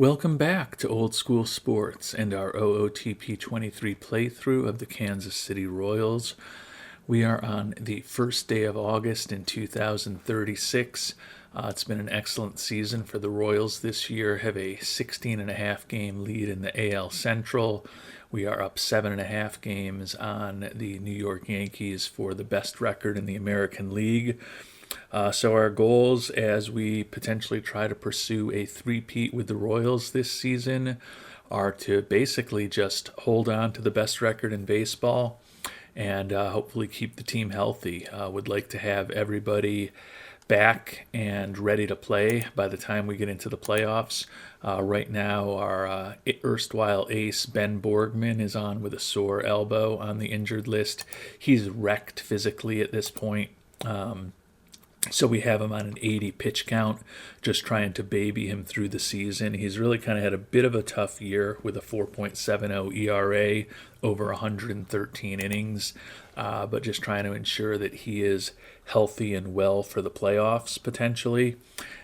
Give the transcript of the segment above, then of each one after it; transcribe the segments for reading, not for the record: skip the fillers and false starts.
Welcome back to Old School Sports and our OOTP 23 playthrough of the Kansas City Royals. We are on the first day of August in 2036. It's been an excellent season for the Royals this year. Have a 16.5 game lead in the AL Central. We are up 7.5 games on the New York Yankees for the best record in the American League. So our goals as we potentially try to pursue a three-peat with the Royals this season are to basically just hold on to the best record in baseball and hopefully keep the team healthy. Would like to have everybody back and ready to play by the time we get into the playoffs. Right now, our erstwhile ace, Ben Borgman, is on with a sore elbow on the injured list. He's wrecked physically at this point. So we have him on an 80 pitch count, just trying to baby him through the season. He's really kind of had a bit of a tough year with a 4.70 ERA over 113 innings, but just trying to ensure that he is healthy and well for the playoffs potentially.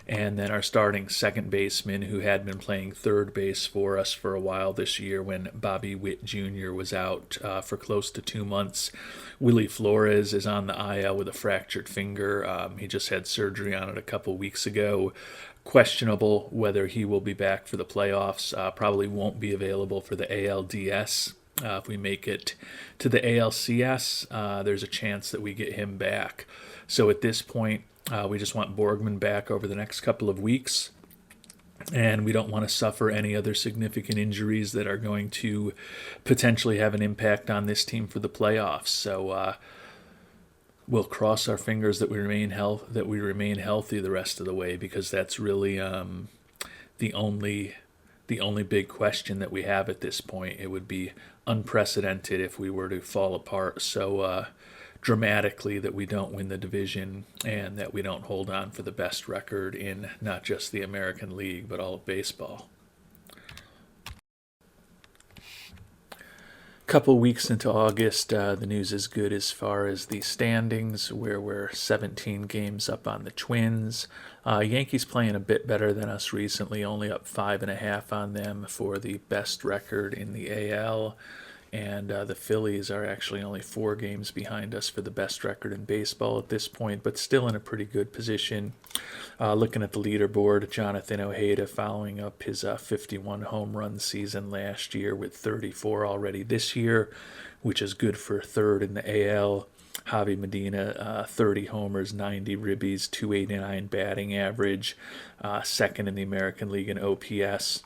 And then our starting second baseman, who had been playing third base for us for a while this year when Bobby Witt Jr. was out for close to 2 months. Willie Flores is on the IL with a fractured finger. He just had surgery on it a couple weeks ago. Questionable whether he will be back for the playoffs. Probably won't be available for the ALDS. If we make it to the ALCS, there's a chance that we get him back. So at this point, we just want Borgman back over the next couple of weeks, and we don't want to suffer any other significant injuries that are going to potentially have an impact on this team for the playoffs. So we'll cross our fingers that we remain healthy the rest of the way, because that's really the only big question that we have at this point. It would be unprecedented if we were to fall apart so dramatically that we don't win the division and that we don't hold on for the best record in not just the American League but all of baseball. Couple weeks into August, the news is good as far as the standings, where we're 17 games up on the Twins. Yankees playing a bit better than us recently, only up 5.5 on them for the best record in the AL. And the Phillies are actually only 4 games behind us for the best record in baseball at this point, but still in a pretty good position. Looking at the leaderboard, Jonathan Ojeda following up his 51 home run season last year with 34 already this year, which is good for third in the AL. Javi Medina, 30 homers, 90 ribbies, 289 batting average, second in the American League in OPS.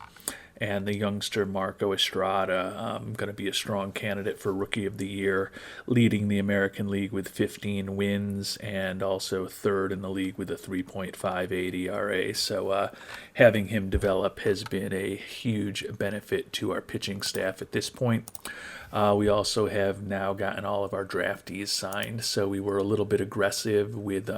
And the youngster Marco Estrada, going to be a strong candidate for Rookie of the Year, leading the American League with 15 wins and also third in the league with a 3.58 ERA. So having him develop has been a huge benefit to our pitching staff at this point. We also have now gotten all of our draftees signed, so we were a little bit aggressive with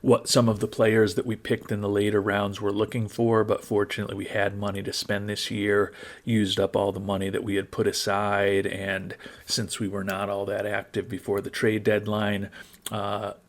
what some of the players that we picked in the later rounds were looking for, but fortunately we had money to spend this year, used up all the money that we had put aside, and since we were not all that active before the trade deadline,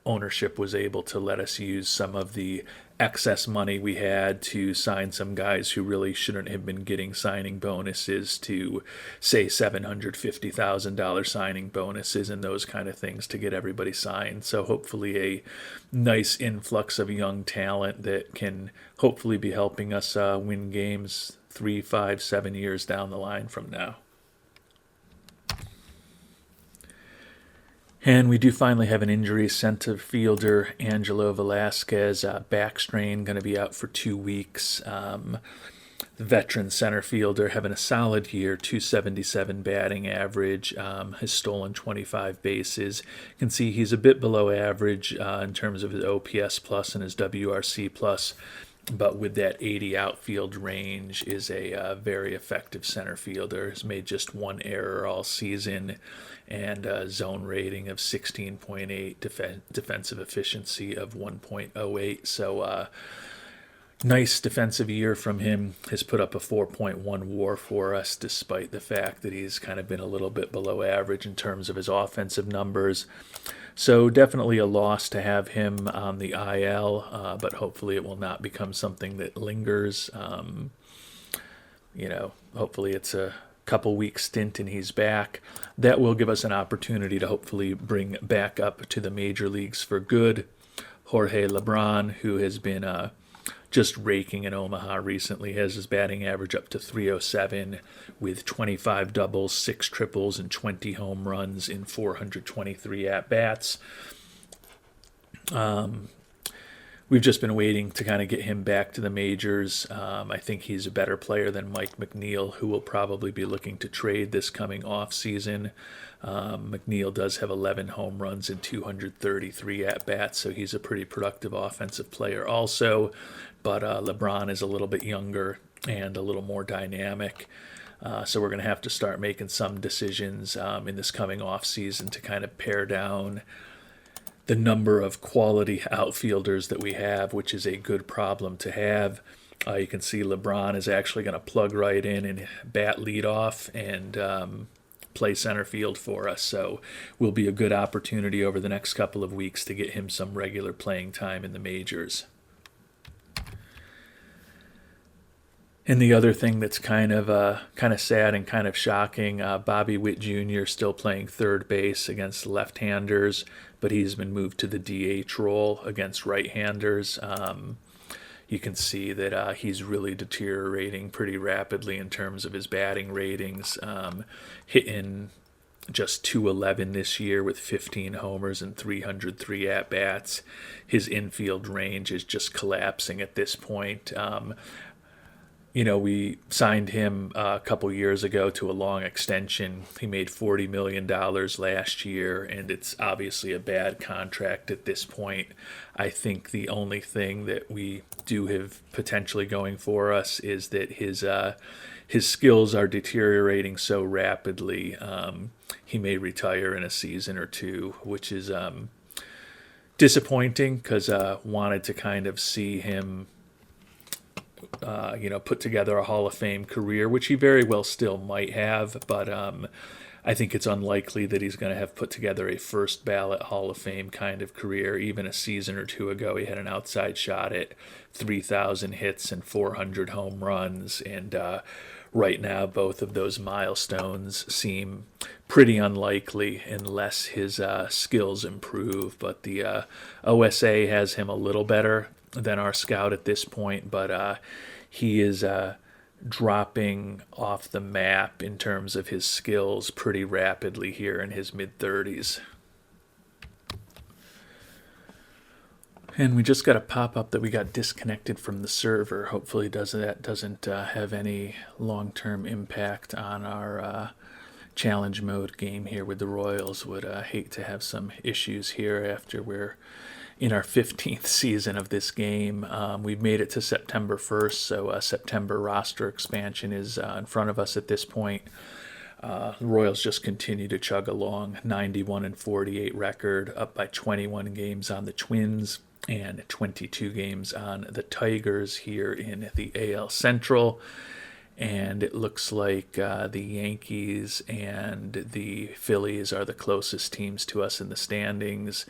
ownership was able to let us use some of the excess money we had to sign some guys who really shouldn't have been getting signing bonuses, to say $750,000 signing bonuses and those kind of things, to get everybody signed. So hopefully a nice influx of young talent that can hopefully be helping us win games 3, 5, 7 years down the line from now. And we do finally have an injury. Center fielder Angelo Velasquez, back strain, going to be out for 2 weeks. The veteran center fielder having a solid year, 277 batting average, has stolen 25 bases. You can see he's a bit below average in terms of his OPS plus and his WRC plus, but with that 80 outfield range is a very effective center fielder. Has made just one error all season, and a zone rating of 16.8, defensive efficiency of 1.08. So nice defensive year from him. Has put up a 4.1 WAR for us, despite the fact that he's kind of been a little bit below average in terms of his offensive numbers. So definitely a loss to have him on the IL, but hopefully it will not become something that lingers. Hopefully it's a couple weeks stint and he's back. That will give us an opportunity to hopefully bring back up to the major leagues for good Jorge Lebron, who has been just raking in Omaha recently, has his batting average up to 307 with 25 doubles, 6 triples, and 20 home runs in 423 at-bats. We've just been waiting to kind of get him back to the majors. I think he's a better player than Mike McNeil, who will probably be looking to trade this coming off season. McNeil does have 11 home runs and 233 at-bats, so he's a pretty productive offensive player also. But LeBron is a little bit younger and a little more dynamic. So we're going to have to start making some decisions in this coming off season to kind of pare down the number of quality outfielders that we have, which is a good problem to have. You can see LeBron is actually going to plug right in and bat leadoff and play center field for us. So will be a good opportunity over the next couple of weeks to get him some regular playing time in the majors. And the other thing that's kind of sad and kind of shocking, Bobby Witt Jr. still playing third base against left-handers, but he's been moved to the DH role against right-handers. You can see that he's really deteriorating pretty rapidly in terms of his batting ratings, hitting just 211 this year with 15 homers and 303 at-bats. His infield range is just collapsing at this point. We signed him a couple years ago to a long extension. He made $40 million last year, and it's obviously a bad contract at this point. I think the only thing that we do have potentially going for us is that his skills are deteriorating so rapidly. He may retire in a season or two, which is disappointing because wanted to kind of see him put together a Hall of Fame career, which he very well still might have, but I think it's unlikely that he's going to have put together a first ballot Hall of Fame kind of career. Even a season or two ago, he had an outside shot at 3,000 hits and 400 home runs, and right now both of those milestones seem pretty unlikely unless his skills improve, but the OSA has him a little better than our scout at this point, but he is dropping off the map in terms of his skills pretty rapidly here in his mid-30s. And we just got a pop-up that we got disconnected from the server. Hopefully that doesn't have any long-term impact on our challenge mode game here with the Royals. Would hate to have some issues here after we're in our 15th season of this game. We've made it to September 1st, so September roster expansion is in front of us at this point. The Royals just continue to chug along, 91-48 record, up by 21 games on the Twins and 22 games on the Tigers here in the AL Central. And it looks like the Yankees and the Phillies are the closest teams to us in the standings.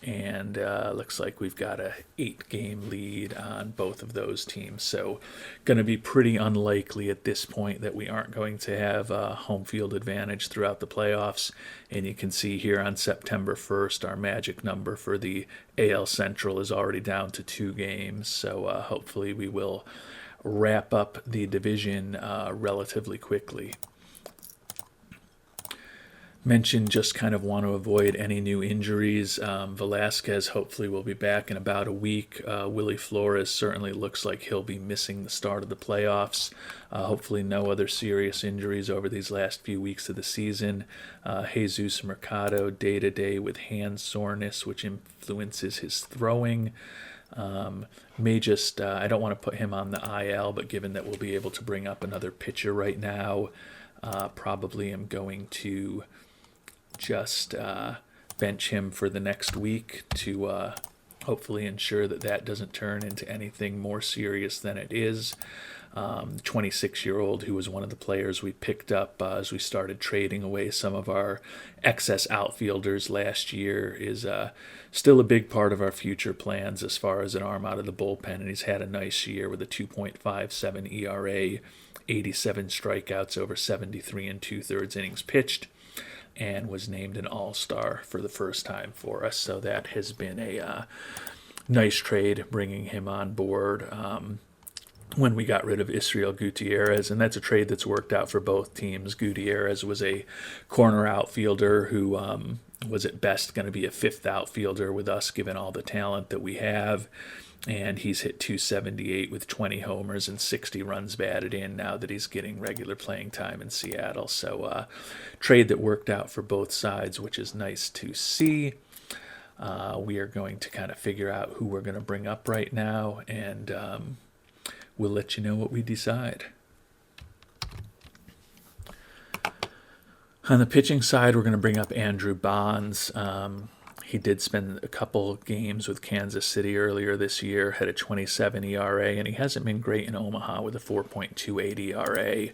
And looks like we've got a 8-game lead on both of those teams. So going to be pretty unlikely at this point that we aren't going to have a home field advantage throughout the playoffs. And you can see here on September 1st, our magic number for the AL Central is already down to 2 games. So hopefully we will wrap up the division relatively quickly. Mentioned just kind of want to avoid any new injuries. Velasquez hopefully will be back in about a week. Willie Flores certainly looks like he'll be missing the start of the playoffs. Hopefully no other serious injuries over these last few weeks of the season. Jesus Mercado day-to-day with hand soreness, which influences his throwing. May just, I don't want to put him on the IL, but given that we'll be able to bring up another pitcher right now, probably am going to just bench him for the next week to hopefully ensure that that doesn't turn into anything more serious than it is. 26-year-old who was one of the players we picked up as we started trading away some of our excess outfielders last year is still a big part of our future plans as far as an arm out of the bullpen, and he's had a nice year with a 2.57 ERA, 87 strikeouts over 73 and two-thirds innings pitched, and was named an all-star for the first time for us. So that has been a nice trade, bringing him on board when we got rid of Israel Gutierrez, and that's a trade that's worked out for both teams. Gutierrez was a corner outfielder who was at best going to be a fifth outfielder with us, given all the talent that we have, and he's hit 278 with 20 homers and 60 runs batted in now that he's getting regular playing time in Seattle. So trade that worked out for both sides, which is nice to see. We are going to kind of figure out who we're going to bring up right now, and we'll let you know what we decide. On the pitching side, we're going to bring up Andrew Bonds. He did spend a couple games with Kansas City earlier this year, had a 27 ERA, and he hasn't been great in Omaha with a 4.28 ERA.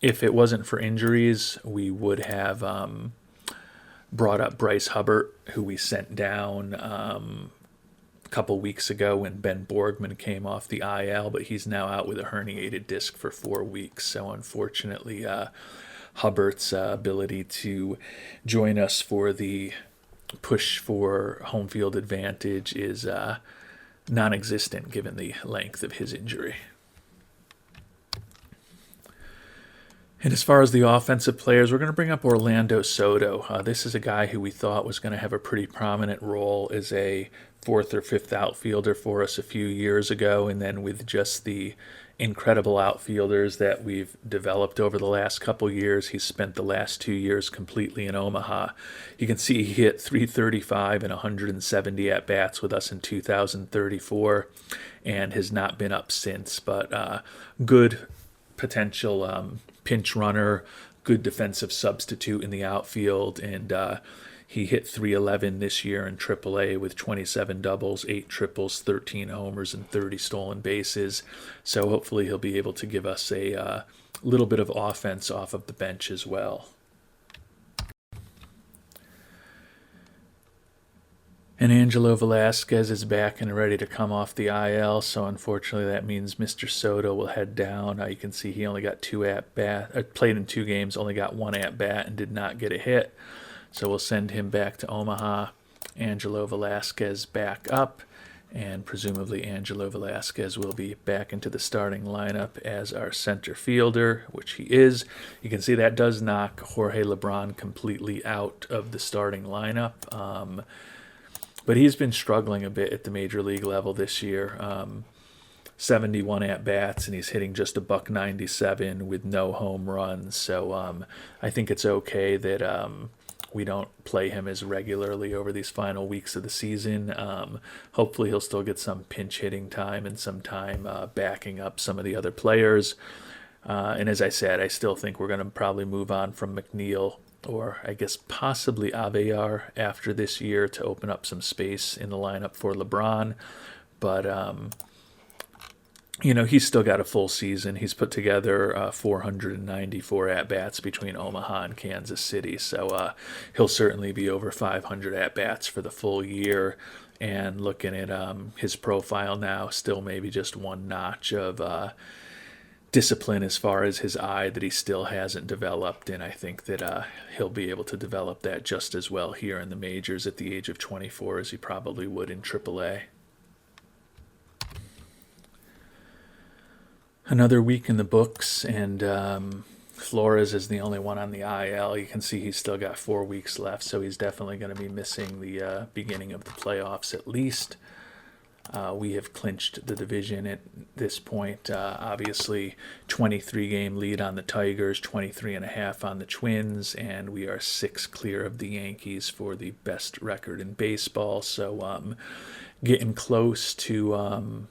If it wasn't for injuries, we would have brought up Bryce Hubbart, who we sent down a couple weeks ago when Ben Borgman came off the IL, but he's now out with a herniated disc for 4 weeks. So unfortunately, Hubbart's ability to join us for the push for home field advantage is non-existent given the length of his injury. And as far as the offensive players, we're going to bring up Orlando Soto. This is a guy who we thought was going to have a pretty prominent role as a fourth or fifth outfielder for us a few years ago, and then with just the incredible outfielders that we've developed over the last couple years, he's spent the last 2 years completely in Omaha. You can see he hit 335 and 170 at-bats with us in 2034 and has not been up since, but good potential pinch runner, good defensive substitute in the outfield, and he hit 311 this year in AAA with 27 doubles, 8 triples, 13 homers, and 30 stolen bases. So hopefully he'll be able to give us a little bit of offense off of the bench as well. And Angelo Velasquez is back and ready to come off the IL, so unfortunately that means Mr. Soto will head down. You can see he only got 2 at-bats, played in 2 games, only got 1 at-bat and did not get a hit. So we'll send him back to Omaha. Angelo Velasquez back up, and presumably Angelo Velasquez will be back into the starting lineup as our center fielder, which he is. You can see that does knock Jorge Lebron completely out of the starting lineup. But he's been struggling a bit at the major league level this year. 71 at-bats, and he's hitting just a .197 with no home runs. So I think it's okay that we don't play him as regularly over these final weeks of the season. Hopefully he'll still get some pinch hitting time and some time backing up some of the other players. And as I said, I still think we're going to probably move on from McNeil, or I guess possibly Avelar after this year, to open up some space in the lineup for LeBron. But he's still got a full season. He's put together 494 at-bats between Omaha and Kansas City. So he'll certainly be over 500 at-bats for the full year. And looking at his profile now, still maybe just one notch of discipline as far as his eye that he still hasn't developed. And I think that he'll be able to develop that just as well here in the majors at the age of 24 as he probably would in AAA. Another week in the books, and Flores is the only one on the IL. You can see he's still got 4 weeks left, so he's definitely going to be missing the beginning of the playoffs at least. We have clinched the division at this point. Obviously, 23-game lead on the Tigers, 23.5 on the Twins, and we are 6 clear of the Yankees for the best record in baseball. So getting close to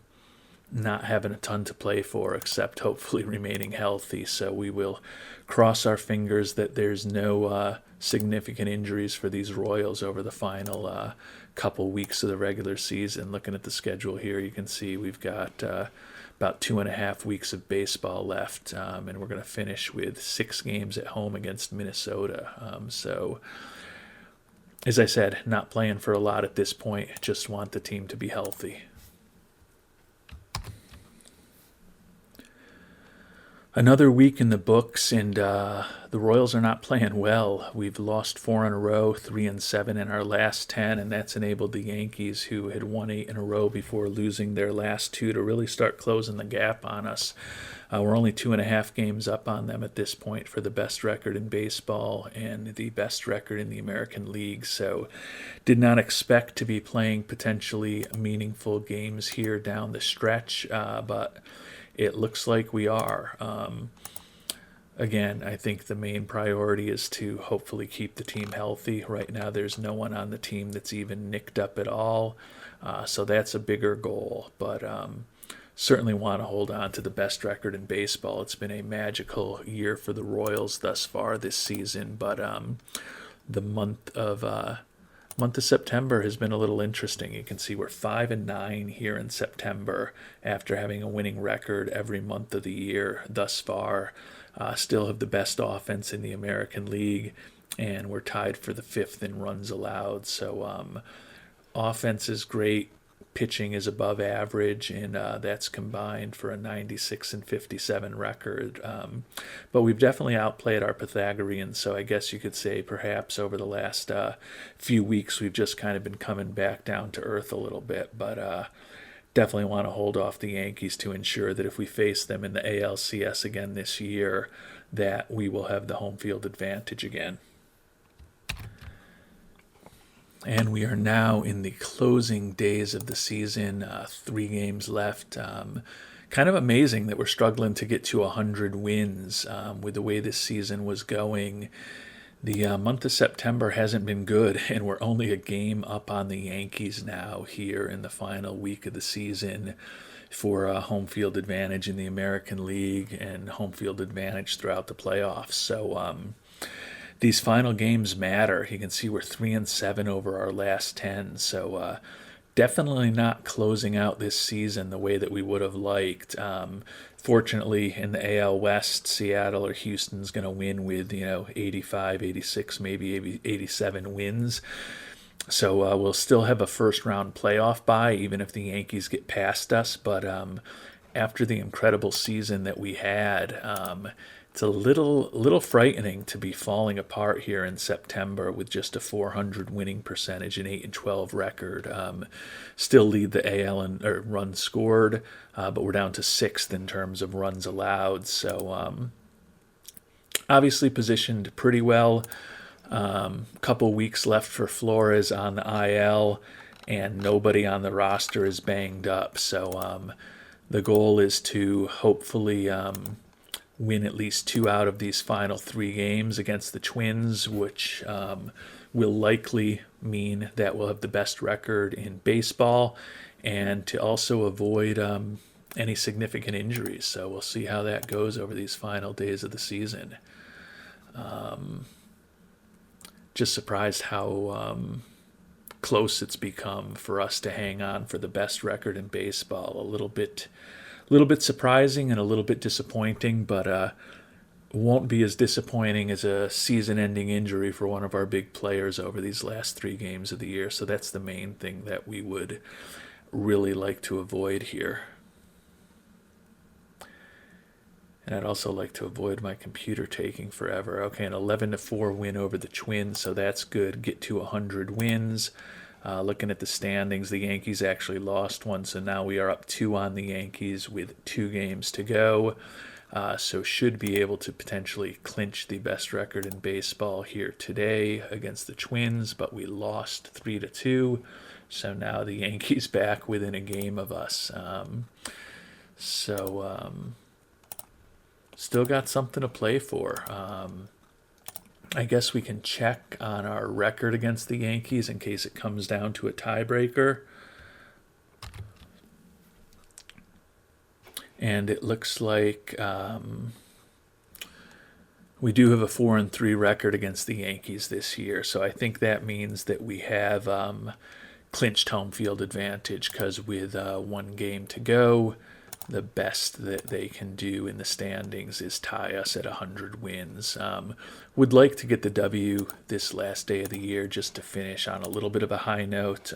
not having a ton to play for, except hopefully remaining healthy. So we will cross our fingers that there's no significant injuries for these Royals over the final couple weeks of the regular season. Looking at the schedule here, you can see we've got about 2.5 weeks of baseball left, and we're going to finish with 6 games at home against Minnesota. So, as I said, not playing for a lot at this point, just want the team to be healthy. Another week in the books, and the Royals are not playing well. We've lost 4 in a row, 3-7 in our last 10, and that's enabled the Yankees, who had won 8 in a row before losing their last 2, to really start closing the gap on us. We're only 2.5 games up on them at this point for the best record in baseball and the best record in the American League. So did not expect to be playing potentially meaningful games here down the stretch, but it looks like we are. Again, I think the main priority is to hopefully keep the team healthy. Right now, there's no one on the team that's even nicked up at all. So that's a bigger goal. But certainly want to hold on to the best record in baseball. It's been a magical year for the Royals thus far this season. But the month of September has been a little interesting. You can see we're 5-9 here in September after having a winning record every month of the year thus far. Still have the best offense in the American League, and we're tied for the 5th in runs allowed. So offense is great. Pitching is above average, and that's combined for a 96-57 record. But we've definitely outplayed our Pythagoreans, so I guess you could say perhaps over the last few weeks we've just kind of been coming back down to earth a little bit. But definitely want to hold off the Yankees to ensure that if we face them in the ALCS again this year, that we will have the home field advantage again. And we are now in the closing days of the season, 3 games left. Kind of amazing that we're struggling to get to 100 wins with the way this season was going. The month of September hasn't been good, and we're only a game up on the Yankees now here in the final week of the season for home field advantage in the American League and home field advantage throughout the playoffs. So these final games matter. You can see we're 3-7 over our last 10. So definitely not closing out this season the way that we would have liked. Fortunately, in the AL West, Seattle or Houston's going to win with 85, 86, maybe 87 wins. So we'll still have a first-round playoff bye, even if the Yankees get past us. But after the incredible season that we had, it's a little frightening to be falling apart here in September with just a .400 winning percentage and 8-12 record. Still lead the AL in runs scored, but we're down to 6th in terms of runs allowed. So obviously positioned pretty well. Couple weeks left for Flores on the IL, and nobody on the roster is banged up. So the goal is to hopefully win at least 2 out of these final 3 games against the Twins, which will likely mean that we'll have the best record in baseball, and to also avoid any significant injuries. So we'll see how that goes over these final days of the season. Just surprised how close it's become for us to hang on for the best record in baseball. A little bit surprising and a little bit disappointing, but won't be as disappointing as a season-ending injury for one of our big players over these last 3 games of the year. So that's the main thing that we would really like to avoid here. And I'd also like to avoid my computer taking forever. Okay, an 11-4 win over the Twins, so that's good. Get to 100 wins. Looking at the standings, the Yankees actually lost one, so now we are up 2 on the Yankees with 2 games to go. So should be able to potentially clinch the best record in baseball here today against the Twins, but we lost 3-2. So now the Yankees back within a game of us. Still got something to play for. I guess we can check on our record against the Yankees in case it comes down to a tiebreaker. And it looks like we do have a 4-3 record against the Yankees this year. So I think that means that we have clinched home field advantage, because with one game to go, the best that they can do in the standings is tie us at 100 wins. Would like to get the W this last day of the year just to finish on a little bit of a high note.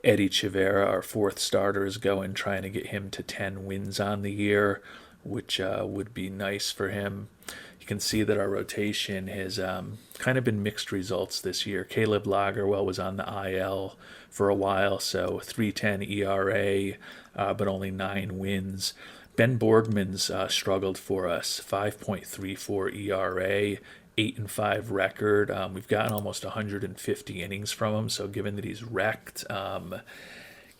Eddie Chivera, our fourth starter, is going, trying to get him to 10 wins on the year, which would be nice for him. You can see that our rotation has kind of been mixed results this year. Caleb Lagerwell was on the IL for a while, so 3.10 ERA, but only 9 wins. Ben Borgman's struggled for us, 5.34 ERA, 8-5 record. We've gotten almost 150 innings from him, so given that he's wrecked,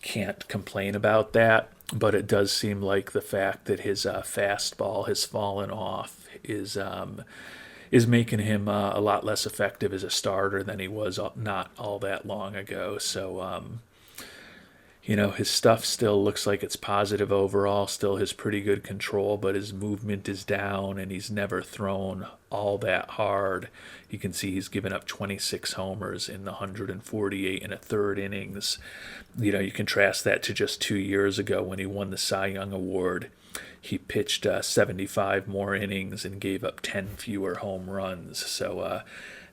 can't complain about that. But it does seem like the fact that his fastball has fallen off is making him a lot less effective as a starter than he was not all that long ago. So, his stuff still looks like it's positive overall, still has pretty good control, but his movement is down and he's never thrown all that hard. You can see he's given up 26 homers in the 148 and a third innings. You contrast that to just 2 years ago when he won the Cy Young Award. He pitched 75 more innings and gave up 10 fewer home runs. So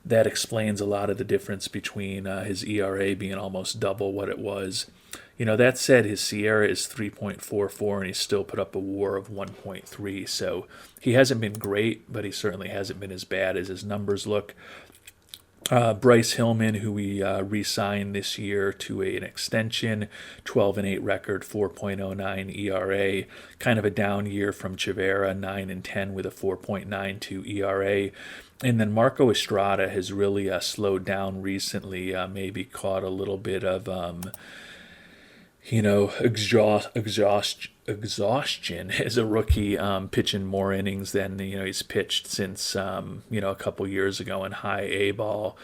that explains a lot of the difference between his ERA being almost double what it was. That said, his SIERA is 3.44 and he's still put up a WAR of 1.3. So he hasn't been great, but he certainly hasn't been as bad as his numbers look. Bryce Hillman, who we re-signed this year to an extension, 12-8 record, 4.09 ERA, kind of a down year from Chivera, 9-10 with a 4.92 ERA. And then Marco Estrada has really slowed down recently, maybe caught a little bit of exhaustion as a rookie, pitching more innings than he's pitched since a couple years ago in high A ball.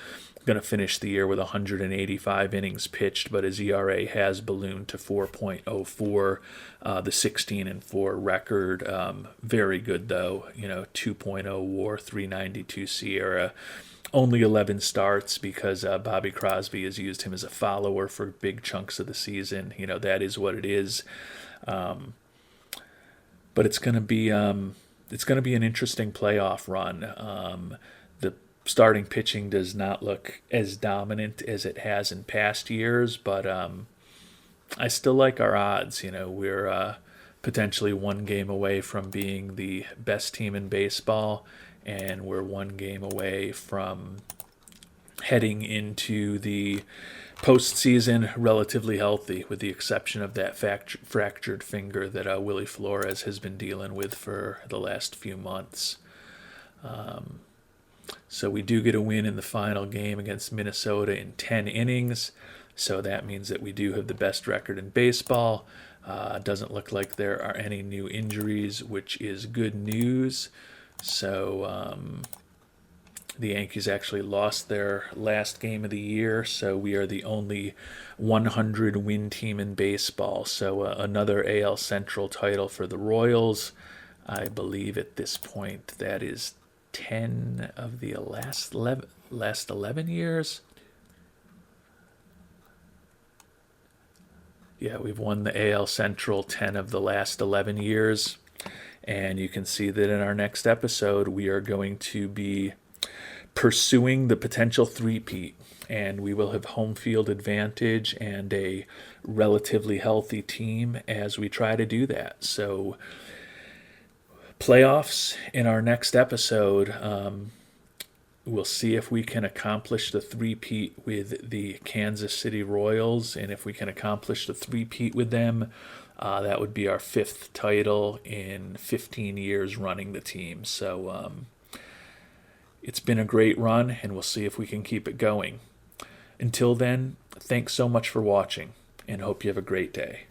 Going to finish the year with 185 innings pitched, but his ERA has ballooned to 4.04. The 16-4 record, very good though. 2.0 WAR, 392 SIERA. Only 11 starts because Bobby Crosby has used him as a follower for big chunks of the season. That is what it is. But it's going to be an interesting playoff run. The starting pitching does not look as dominant as it has in past years, but I still like our odds. We're potentially one game away from being the best team in baseball, and we're one game away from heading into the postseason relatively healthy, with the exception of that fractured finger that Willie Flores has been dealing with for the last few months. So we do get a win in the final game against Minnesota in 10 innings. So that means that we do have the best record in baseball. Doesn't look like there are any new injuries, which is good news. So the Yankees actually lost their last game of the year, so we are the only 100-win team in baseball. So another AL Central title for the Royals. I believe at this point that is 10 of the last 11 years. Yeah, we've won the AL Central 10 of the last 11 years. And you can see that in our next episode, we are going to be pursuing the potential three-peat. And we will have home field advantage and a relatively healthy team as we try to do that. So playoffs in our next episode. We'll see if we can accomplish the three-peat with the Kansas City Royals. And if we can accomplish the three-peat with them, that would be our 5th title in 15 years running the team. So it's been a great run, and we'll see if we can keep it going. Until then, thanks so much for watching, and hope you have a great day.